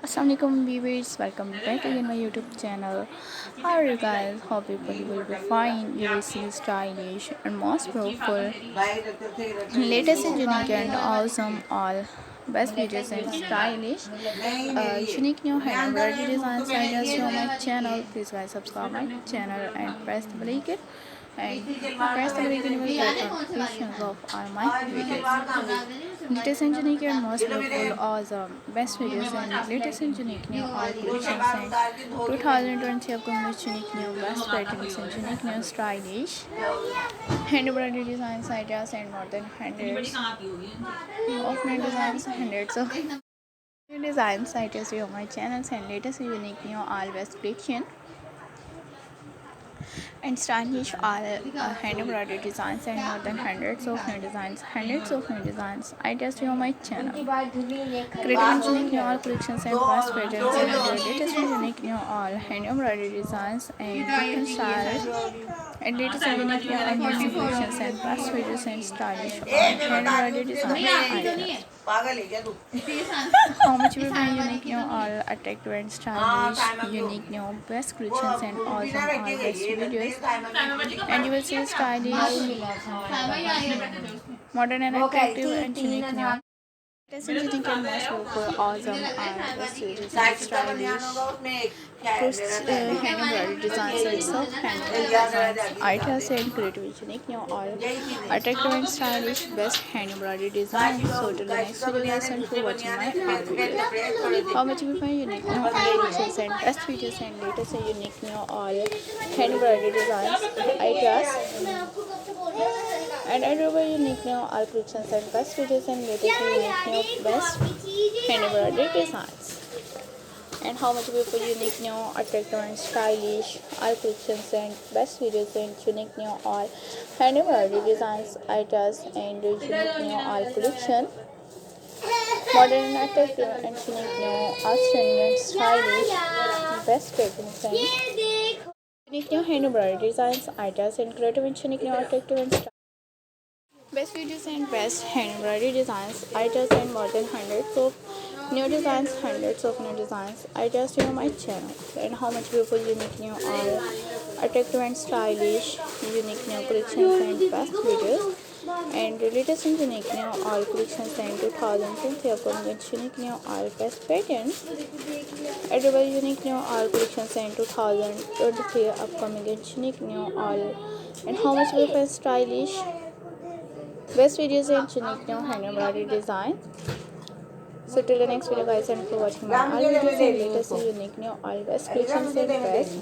Assalamualaikum viewers, welcome back again my YouTube channel. How are you guys? Hope you will be fine. You will see stylish and most beautiful, latest and unique and awesome all best videos and stylish, unique new hand embroidery designs ideas from my channel. Please guys subscribe my channel and press the bell icon and press the bell icon. You will get notifications of all my videos. Latest and unique and most beautiful awesome best videos and latest and unique new all collections and 2020 upcoming unique new best patterns and unique new stylish hand embroidery designs ideas and more than hundreds of new designs, hundreds of new designs ideas on my channels and latest and unique new all best collection and stylish all hand embroidery designs and more than hundreds of new designs ideas on my channel. Creative and unique new all collections and past patterns and latest and unique new all hand embroidery designs and different styles and latest and unique new amazing collections and past videos and stylish all hand embroidery designs ideas. How much will be unique new all attractive and stylish, unique new best collections and awesome all best videos. And you will see stylish, modern and attractive and unique new. Latest and unique and most beautiful, awesome all best videos and stylish. First, hand embroidery designs and self-handmade designs, ideas and creative, unique new all attractive and stylish best hand embroidery designs. So till the next video guys and for watching my all videos. How much we find unique new collections and best videos and latest and unique new all hand embroidery designs, ideas and adorable unique new all collections and best videos and latest and unique new best hand embroidery designs. And how much beautiful, unique new attractive and stylish all collections and best videos and unique new all hand embroidery designs ideas and unique new all collection, modern and attractive and unique new outstanding and stylish best patterns and unique new hand embroidery designs ideas and creative and unique new attractive and stylish best videos and best hand embroidery designs, ideas and more than hundreds of new designs, ideas to my channel. And how much beautiful, unique new all attractive and stylish, unique new collections and best videos. And the latest and unique new all collections and 2020 upcoming unique new all best patterns. Adorable unique new all collections and 2023 upcoming unique new all. And how much beautiful and stylish best videos and unique new hand embroidery design. So till the next video guys and for watching my all videos and latest and unique new all best collections and best